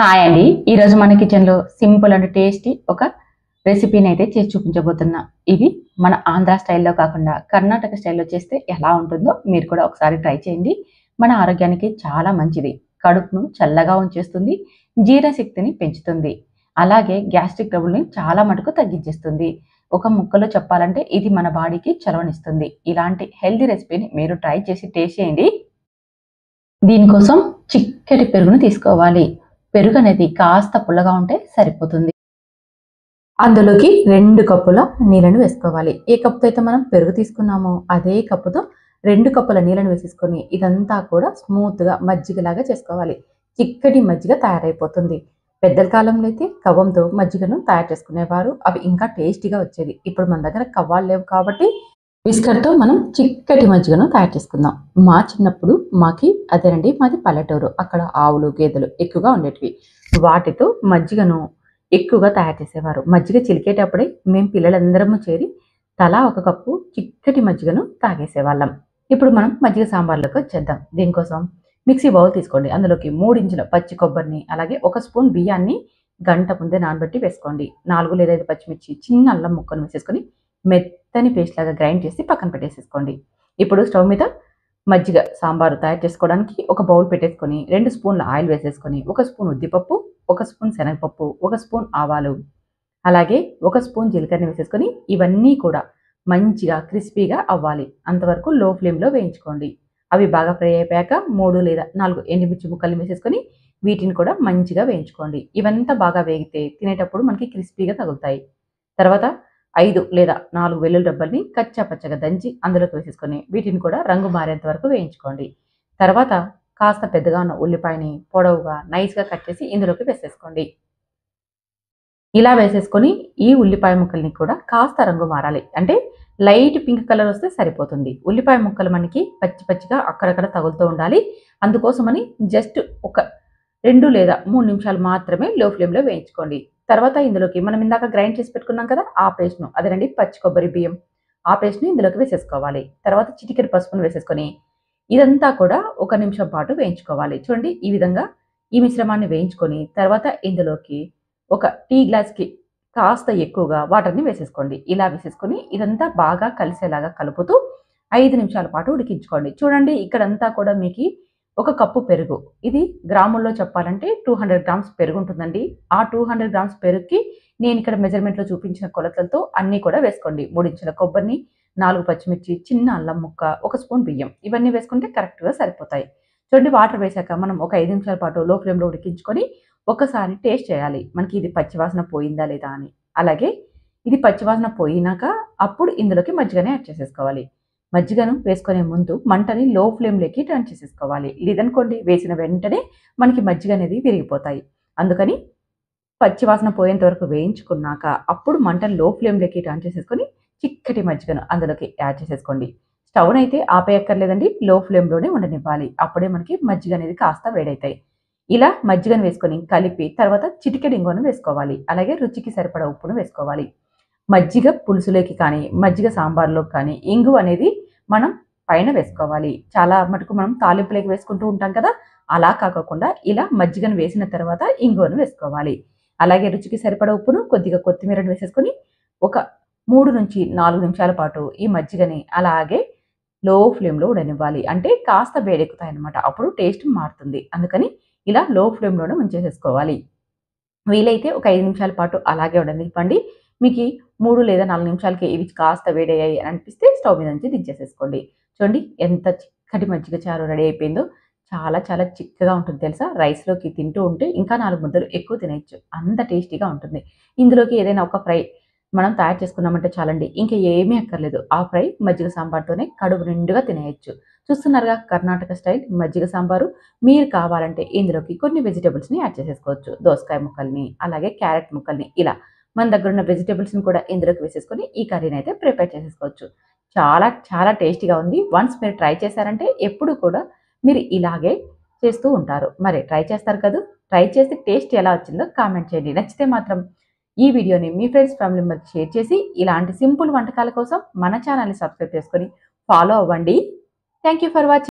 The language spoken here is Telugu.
హాయ్ అండి. ఈరోజు మన కిచెన్లో సింపుల్ అండ్ టేస్టీ ఒక రెసిపీని అయితే చేసి చూపించబోతున్నా. ఇది మన ఆంధ్ర స్టైల్లో కాకుండా కర్ణాటక స్టైల్లో చేస్తే ఎలా ఉంటుందో మీరు కూడా ఒకసారి ట్రై చేయండి. మన ఆరోగ్యానికి చాలా మంచిది. కడుపును చల్లగా ఉంచేస్తుంది, జీర్ణశక్తిని పెంచుతుంది, అలాగే గ్యాస్ట్రిక్ ట్రబుల్ని చాలా మటుకు తగ్గించేస్తుంది. ఒక ముక్కలో చెప్పాలంటే ఇది మన బాడీకి చలవనిస్తుంది. ఇలాంటి హెల్దీ రెసిపీని మీరు ట్రై చేసి టేస్ట్ చేయండి. దీనికోసం చిక్కటి పెరుగును తీసుకోవాలి. పెరుగు అనేది కాస్త పుల్లగా ఉంటే సరిపోతుంది. అందులోకి 2 కప్పుల నీళ్ళను వేసుకోవాలి. ఏ కప్పుతో అయితే మనం పెరుగు తీసుకున్నామో అదే కప్పుతో 2 కప్పుల నీళ్ళను వేసేసుకొని ఇదంతా కూడా స్మూత్‌గా మజ్జిగలాగా చేసుకోవాలి. చిక్కటి మజ్జిగ తయారైపోతుంది. పెద్దల కాలంలో అయితే కవ్వంతో మజ్జిగను తయారు చేసుకునేవారు. అవి ఇంకా టేస్టీగా వచ్చేది. ఇప్పుడు మన దగ్గర కవ్వాలు లేవు కాబట్టి విస్కర్‌తో మనం చిక్కటి మజ్జిగను తయారు చేసుకుందాం. మా చిన్నప్పుడు అదేనండి, మాది పల్లెటూరు. అక్కడ ఆవులు, గేదెలు ఎక్కువగా ఉండేటివి. వాటితో మజ్జిగను ఎక్కువగా తయారు చేసేవారు. మజ్జిగ చిలికేటప్పుడే మేము పిల్లలందరము చేరి తలా ఒక కప్పు చిక్కటి మజ్జిగను తాగేసేవాళ్ళం. ఇప్పుడు మనం మజ్జిగ సాంబార్‌లోకి వచ్చేద్దాం. దీనికోసం మిక్సీ బౌల్ తీసుకోండి. అందులోకి 3 ఇంచుల పచ్చి కొబ్బరిని, అలాగే 1 స్పూన్ బియ్యాన్ని గంట ముందే నానబెట్టి వేసుకోండి. 4 లేదా 5 పచ్చిమిర్చి, చిన్న అల్లం ముక్కను వేసేసుకొని మెత్తని పేస్ట్ లాగా గ్రైండ్ చేసి పక్కన పెట్టేసేసుకోండి. ఇప్పుడు స్టవ్ మీద మజ్జిగ సాంబారు తయారు చేసుకోవడానికి ఒక బౌల్ పెట్టేసుకొని 2 స్పూన్ల ఆయిల్ వేసేసుకొని 1 స్పూన్ ఉద్దిపప్పు, 1 స్పూన్ శనగపప్పు, 1 స్పూన్ ఆవాలు, అలాగే 1 స్పూన్ జీలకర్ర వేసేసుకొని ఇవన్నీ కూడా మంచిగా క్రిస్పీగా అవ్వాలి. అంతవరకు లో ఫ్లేమ్లో వేయించుకోండి. అవి బాగా ఫ్రై అయిపోయాక 3 లేదా 4 ఎండుమిర్చి ముక్కలు వేసేసుకొని వీటిని కూడా మంచిగా వేయించుకోండి. ఇవంతా బాగా వేగితే తినేటప్పుడు మనకి క్రిస్పీగా తగులుతాయి. తర్వాత 5 లేదా 4 వెల్లుల్లి రెబ్బల్ని కచ్చా పచ్చగా దంచి అందులోకి వేసేసుకొని వీటిని కూడా రంగు మారేంత వరకు వేయించుకోండి. తర్వాత కాస్త పెద్దగా ఉన్న ఉల్లిపాయని పొడవుగా నైస్‌గా కట్ చేసి ఇందులోకి వేసేసుకోండి. ఇలా వేసేసుకొని ఈ ఉల్లిపాయ ముక్కల్ని కూడా కాస్త రంగు మారాలి. అంటే లైట్ పింక్ కలర్ వస్తే సరిపోతుంది. ఉల్లిపాయ ముక్కలు మనకి పచ్చి పచ్చిగా అక్కడక్కడ తగులుతూ ఉండాలి. అందుకోసమని జస్ట్ ఒక 2 లేదా 3 నిమిషాలు మాత్రమే లో ఫ్లేమ్‌లో వేయించుకోండి. తర్వాత ఇందులోకి మనం ఇందాక గ్రైండ్ చేసి పెట్టుకున్నాం కదా! ఆ పేస్ట్‌ను, అదేనండి పచ్చి కొబ్బరి బియ్యం, ఆ పేస్ట్‌ని ఇందులోకి వేసేసుకోవాలి. తర్వాత చిటికెడు పసుపును వేసేసుకొని ఇదంతా కూడా 1 నిమిషం పాటు వేయించుకోవాలి. చూడండి, ఈ విధంగా ఈ మిశ్రమాన్ని వేయించుకొని తర్వాత ఇందులోకి ఒక టీ గ్లాస్‌కి కాస్త ఎక్కువగా వాటర్‌ని వేసేసుకోండి. ఇలా వేసేసుకొని ఇదంతా బాగా కలిసేలాగా కలుపుతూ 5 నిమిషాల పాటు ఉడికించుకోండి. చూడండి, ఇక్కడంతా కూడా మీకి 1 కప్పు పెరుగు. ఇది గ్రాముల్లో చెప్పాలంటే 200 గ్రామ్స్ పెరుగుంటుందండి. ఆ 200 గ్రామ్స్ పెరుగుకి నేనిక్కడ మెజర్‌మెంట్‌లో చూపించిన కొలతలతో అన్నీ కూడా వేసుకోండి. 3 ఇంచుల కొబ్బరిని, 4 పచ్చిమిర్చి, చిన్న అల్లం ముక్క, 1 స్పూన్ బియ్యం ఇవన్నీ వేసుకుంటే కరెక్ట్‌గా సరిపోతాయి. చూడండి, వాటర్ వేశాక మనం ఒక 5 నిమిషాల పాటు లో ఫ్లేమ్‌లో ఉడికించుకొని ఒక్కసారి టేస్ట్ చేయాలి. మనకి ఇది పచ్చివాసన పోయిందా లేదా అని. అలాగే ఇది పచ్చివాసన పోయినాక అప్పుడు ఇందులోకి మజ్జిగని యాడ్ చేసేసుకోవాలి. మజ్జిగను వేసుకునే ముందు మంటని లో ఫ్లేమ్‌లోకి టర్న్ చేసేసుకోవాలి. లేదనుకోండి వేసిన వెంటనే మనకి మజ్జిగ అనేది విరిగిపోతాయి. అందుకని పచ్చి వాసన పోయేంత వరకు వేయించుకున్నాక అప్పుడు మంటను లో ఫ్లేమ్‌లోకి టర్న్ చేసేసుకొని చిక్కటి మజ్జిగను అందులోకి యాడ్ చేసేసుకోండి. స్టవ్‌నైతే ఆపేయక్కర్లేదండి. లో ఫ్లేమ్‌లోనే ఉండనివ్వాలి. అప్పుడే మనకి మజ్జిగ అనేది కాస్త వేడైతాయి. ఇలా మజ్జిగను వేసుకొని కలిపి తర్వాత చిటికెడు ఇంగువను వేసుకోవాలి. అలాగే రుచికి సరిపడా ఉప్పును వేసుకోవాలి. మజ్జిగ పులుసులోకి కానీ, మజ్జిగ సాంబార్‌లోకి కానీ ఇంగువ అనేది మనం పైన వేసుకోవాలి. చాలా మటుకు మనం తాలింపులోకి వేసుకుంటూ ఉంటాం కదా! అలా కాకోకుండా ఇలా మజ్జిగను వేసిన తర్వాత ఇంగువను వేసుకోవాలి. అలాగే రుచికి సరిపడా ఉప్పును, కొద్దిగా కొత్తిమీరను వేసేసుకొని ఒక 3-4 నిమిషాల పాటు ఈ మజ్జిగని అలాగే లో ఫ్లేమ్‌లో ఉడకనివ్వాలి. అంటే కాస్త వేడెక్కుతాయన్నమాట. అప్పుడు టేస్ట్ మారుతుంది. అందుకని ఇలా లో ఫ్లేమ్‌లోనే ఉంచేసేసుకోవాలి. వీలైతే ఒక 5 నిమిషాల పాటు అలాగే ఉండనివ్వండి. మీకి 3 లేదా 4 నిమిషాలకి ఇవి కాస్త వేడయ్యాయి అని అనిపిస్తే స్టవ్ మీద నుంచి దించేసేసుకోండి. చూడండి, ఎంత చిక్కటి మజ్జిగ చారు రెడీ అయిపోయిందో. చాలా చాలా చిక్కగా ఉంటుంది తెలుసా? రైస్‌లోకి తింటూ ఉంటే ఇంకా 4 ముద్దలు ఎక్కువ తినేయొచ్చు. అంత టేస్టీగా ఉంటుంది. ఇందులోకి ఏదైనా ఒక ఫ్రై మనం తయారు చేసుకున్నామంటే చాలండి. ఇంక ఏమీ అక్కర్లేదు. ఆ ఫ్రై మజ్జిగ సాంబార్‌తోనే కడుపు నిండుగా తినేయొచ్చు. చూస్తున్నారుగా, కర్ణాటక స్టైల్ మజ్జిగ సాంబారు. మీరు కావాలంటే ఇందులోకి కొన్ని వెజిటబుల్స్‌ని యాడ్ చేసేసుకోవచ్చు. దోసకాయ ముక్కల్ని, అలాగే క్యారెట్ ముక్కల్ని ఇలా మన దగ్గరున్న వెజిటబుల్స్‌ని కూడా ఇందులోకి వేసేసుకొని ఈ కర్రీని అయితే ప్రిపేర్ చేసేసుకోవచ్చు. చాలా చాలా టేస్టీగా ఉంది. వన్స్ మీరు ట్రై చేశారంటే ఎప్పుడు కూడా మీరు ఇలాగే చేస్తూ ఉంటారు. మరి ట్రై చేస్తారు కదూ! ట్రై చేసి టేస్ట్ ఎలా వచ్చిందో కామెంట్ చేయండి. నచ్చితే మాత్రం ఈ వీడియోని మీ ఫ్రెండ్స్, ఫ్యామిలీ మెంబర్స్‌కి షేర్ చేసి ఇలాంటి సింపుల్ వంటకాల కోసం మన ఛానెల్‌ని సబ్స్క్రైబ్ చేసుకొని ఫాలో అవ్వండి. Thank you for watching.